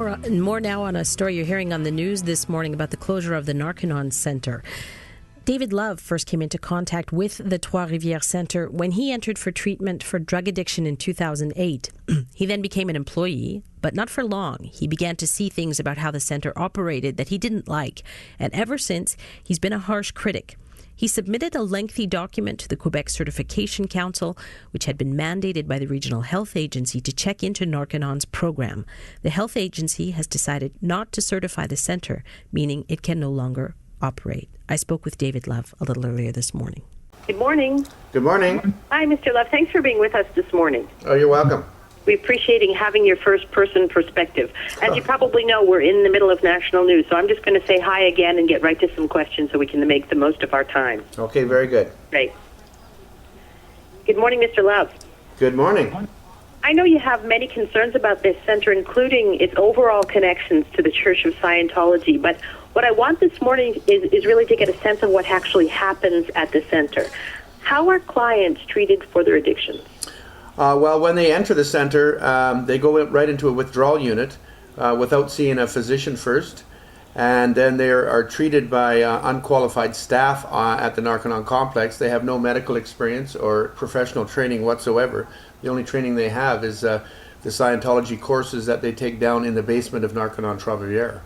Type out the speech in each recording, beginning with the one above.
More now on a story you're hearing on the news this morning about the closure of the Narconon Center. David Love first came into contact with the Trois-Rivieres Center when he entered for treatment for drug addiction in 2008. He then became an employee, but not for long. He began to see things about how the center operated that he didn't like, and ever since, he's been a harsh critic. He submitted a lengthy document to the Quebec Certification Council, which had been mandated by the Regional Health Agency to check into Narconon's program. The health agency has decided not to certify the center, meaning it can no longer operate. I spoke with David Love a little earlier this morning. Good morning. Good morning. Hi, Mr. Love. Thanks for being with us this morning. Oh, you're welcome. We appreciate having your first-person perspective. As you probably know, we're in the middle of national news, so I'm just going to say hi again and get right to some questions so we can make the most of our time. Okay, very good. Great. Good morning, Mr. Love. Good morning. I know you have many concerns about this center, including its overall connections to the Church of Scientology, but what I want this morning is really to get a sense of what actually happens at the center. How are clients treated for their addictions? Well, when they enter the center, they go right into a withdrawal unit without seeing a physician first, and then they are treated by unqualified staff at the Narconon complex. They have no medical experience or professional training whatsoever. The only training they have is the Scientology courses that they take down in the basement of Narconon Trois-Rivières.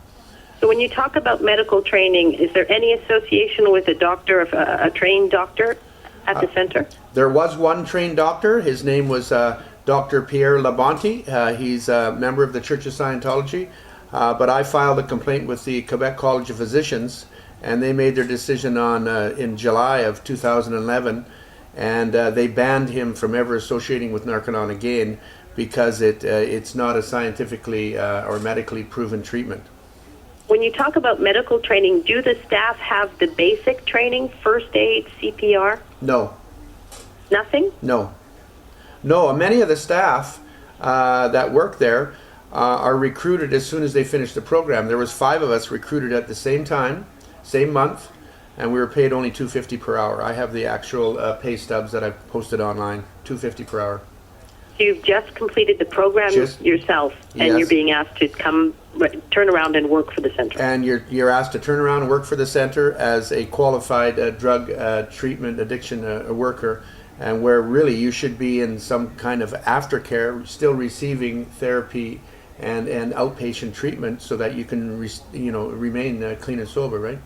So when you talk about medical training, is there any association with a doctor, a trained doctor at the center? There was one trained doctor. His name was Dr. Pierre Labonte. He's a member of the Church of Scientology. But I filed a complaint with the Quebec College of Physicians, and they made their decision in July of 2011, and they banned him from ever associating with Narconon again because it's not a scientifically or medically proven treatment. When you talk about medical training, do the staff have the basic training, first aid, CPR? No. Nothing? No. Many of the staff that work there are recruited as soon as they finish the program. There was 5 of us recruited at the same time, same month, and we were paid only $2.50 per hour. I have the actual pay stubs that I've posted online, $2.50 per hour. So you've just completed the program yourself, and yes. You're being asked to turn around and work for the center. And you're asked to turn around and work for the center as a qualified drug treatment addiction worker, and where really you should be in some kind of aftercare, still receiving therapy and outpatient treatment so that you can remain clean and sober, right?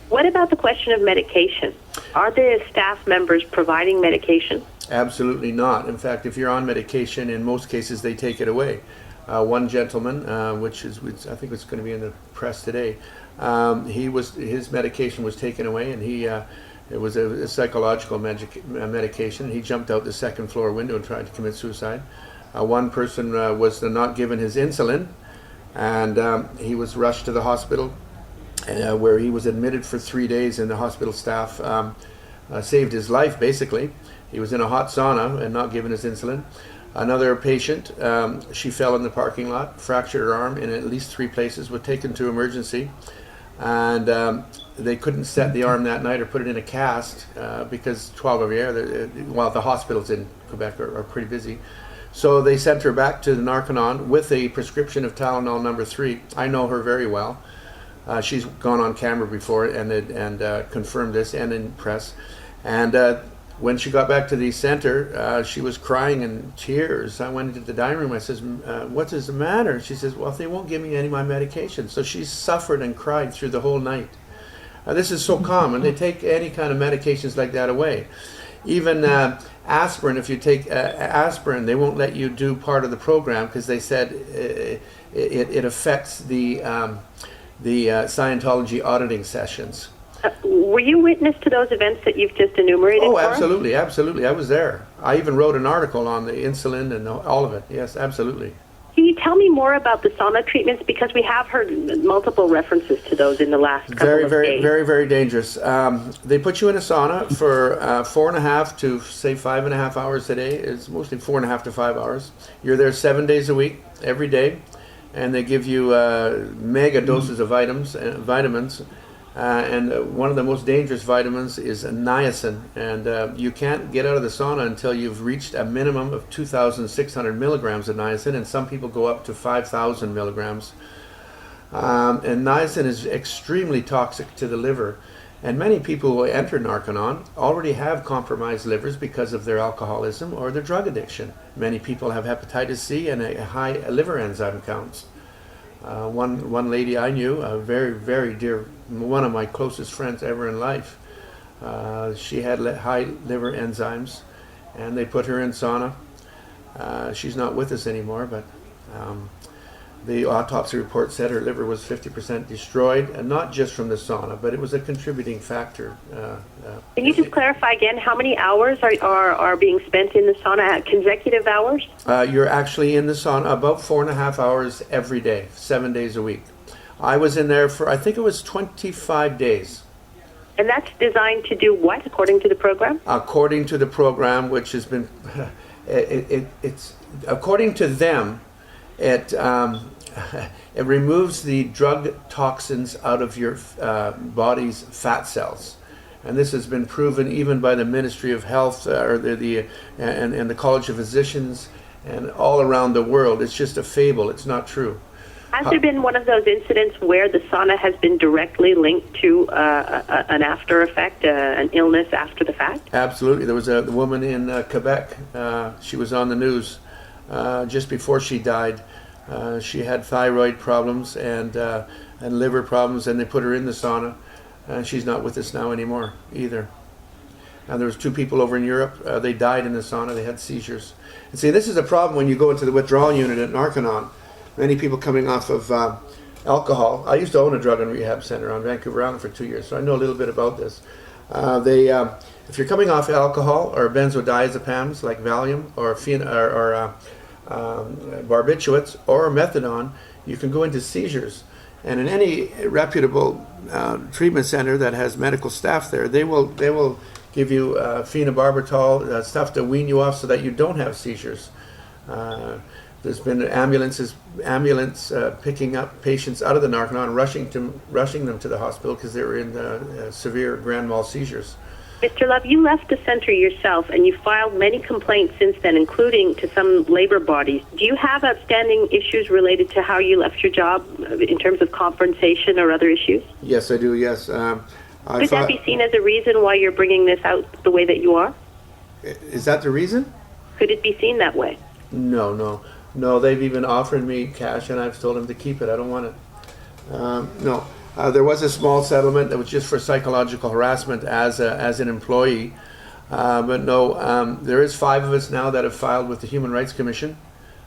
What about the question of medication? Are the staff members providing medication? Absolutely not. In fact, if you're on medication, in most cases they take it away. One gentleman, which I think it's going to be in the press today, his medication was taken away, and it was a psychological medication. He jumped out the second floor window and tried to commit suicide. One person was not given his insulin, and he was rushed to the hospital, where he was admitted for 3 days, and the hospital staff saved his life, basically. He was in a hot sauna and not given his insulin. Another patient, she fell in the parking lot, fractured her arm in at least 3 places, was taken to emergency, and they couldn't set the arm that night or put it in a cast because Trois-Rivieres, the hospitals in Quebec are pretty busy. So they sent her back to the Narconon with a prescription of Tylenol number 3. I know her very well. She's gone on camera before and confirmed this, and in press. And when she got back to the center, she was crying in tears. I went into the dining room. I says, "What is the matter?" She says, "Well, they won't give me any of my medication." So she suffered and cried through the whole night. This is so common. They take any kind of medications like that away. Even aspirin, if you take aspirin, they won't let you do part of the program because they said it affects the Scientology auditing sessions. Were you witness to those events that you've just enumerated? Oh, absolutely. I was there. I even wrote an article on the insulin and all of it. Yes, absolutely. Can you tell me more about the sauna treatments? Because we have heard multiple references to those in the last couple of days. Very dangerous. They put you in a sauna for 4.5 to, say, 5.5 hours a day. It's mostly 4.5 to 5 hours. You're there 7 days a week, every day, and they give you mega doses of vitamins. And one of the most dangerous vitamins is niacin, and you can't get out of the sauna until you've reached a minimum of 2,600 milligrams of niacin, and some people go up to 5,000 milligrams. And niacin is extremely toxic to the liver, and many people who enter Narconon already have compromised livers because of their alcoholism or their drug addiction. Many people have hepatitis C and a high liver enzyme counts. One lady I knew, a very, very dear, one of my closest friends ever in life, she had high liver enzymes, and they put her in sauna. She's not with us anymore, but the autopsy report said her liver was 50% destroyed, and not just from the sauna, but it was a contributing factor. Can you just clarify again how many hours are being spent in the sauna, consecutive hours? You're actually in the sauna about 4.5 hours every day, 7 days a week. I was in there for, I think it was 25 days. And that's designed to do what, according to the program? According to the program, which has been, it's according to them, it removes the drug toxins out of your body's fat cells, and this has been proven even by the Ministry of Health or and the College of Physicians, and all around the world. It's just a fable. It's not true. Has there been one of those incidents where the sauna has been directly linked to an after effect, an illness after the fact? Absolutely. There was a woman in Quebec. She was on the news just before she died. She had thyroid problems and liver problems, and they put her in the sauna. She's not with us now anymore either. And there was 2 people over in Europe. They died in the sauna. They had seizures. And see, this is a problem when you go into the withdrawal unit at Narconon. Many people coming off of alcohol. I used to own a drug and rehab center on Vancouver Island for 2 years, so I know a little bit about this. If you're coming off alcohol or benzodiazepams like Valium or barbiturates or methadone, you can go into seizures. And in any reputable treatment center that has medical staff there, they will give you phenobarbital, stuff to wean you off so that you don't have seizures. There's been ambulance picking up patients out of the Narconon, rushing them to the hospital because they were in severe grand mal seizures. Mr. Love, you left the center yourself, and you filed many complaints since then, including to some labor bodies. Do you have outstanding issues related to how you left your job in terms of compensation or other issues? Yes, I do, yes. Could that be seen as a reason why you're bringing this out the way that you are? Is that the reason? Could it be seen that way? No, they've even offered me cash, and I've told them to keep it. I don't want it. No. There was a small settlement that was just for psychological harassment as an employee. But no, there is 5 of us now that have filed with the Human Rights Commission,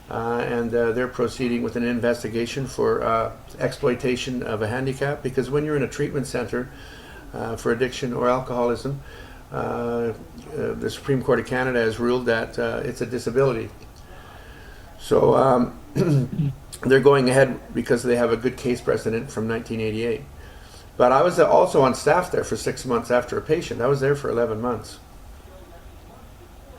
and they're proceeding with an investigation for exploitation of a handicap, because when you're in a treatment center for addiction or alcoholism, the Supreme Court of Canada has ruled that it's a disability. So they're going ahead because they have a good case precedent from 1988. But I was also on staff there for 6 months after a patient. I was there for 11 months.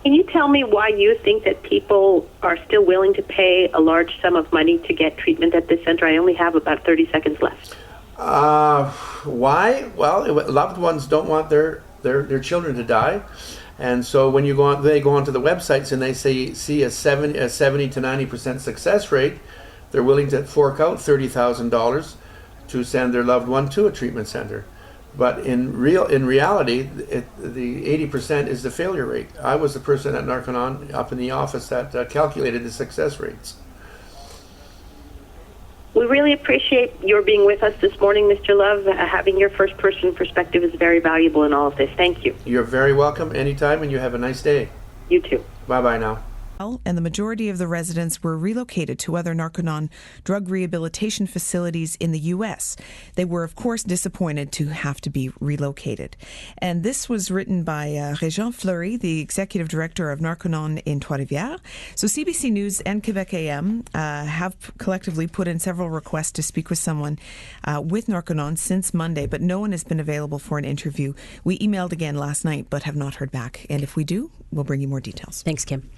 Can you tell me why you think that people are still willing to pay a large sum of money to get treatment at this center? I only have about 30 seconds left. Why? Well, loved ones don't want their children to die. And so when you go on, they go onto the websites and they see a 70 to 90% success rate, they're willing to fork out $30,000 to send their loved one to a treatment center. But in reality, the 80% is the failure rate. I was the person at Narconon up in the office that calculated the success rates. We really appreciate your being with us this morning, Mr. Love. Having your first-person perspective is very valuable in all of this. Thank you. You're very welcome anytime, and you have a nice day. You too. Bye-bye now. And the majority of the residents were relocated to other Narconon drug rehabilitation facilities in the U.S. They were, of course, disappointed to have to be relocated. And this was written by Régent Fleury, the executive director of Narconon in Trois-Rivières. So CBC News and Quebec AM have collectively put in several requests to speak with someone with Narconon since Monday, but no one has been available for an interview. We emailed again last night, but have not heard back. And if we do, we'll bring you more details. Thanks, Kim.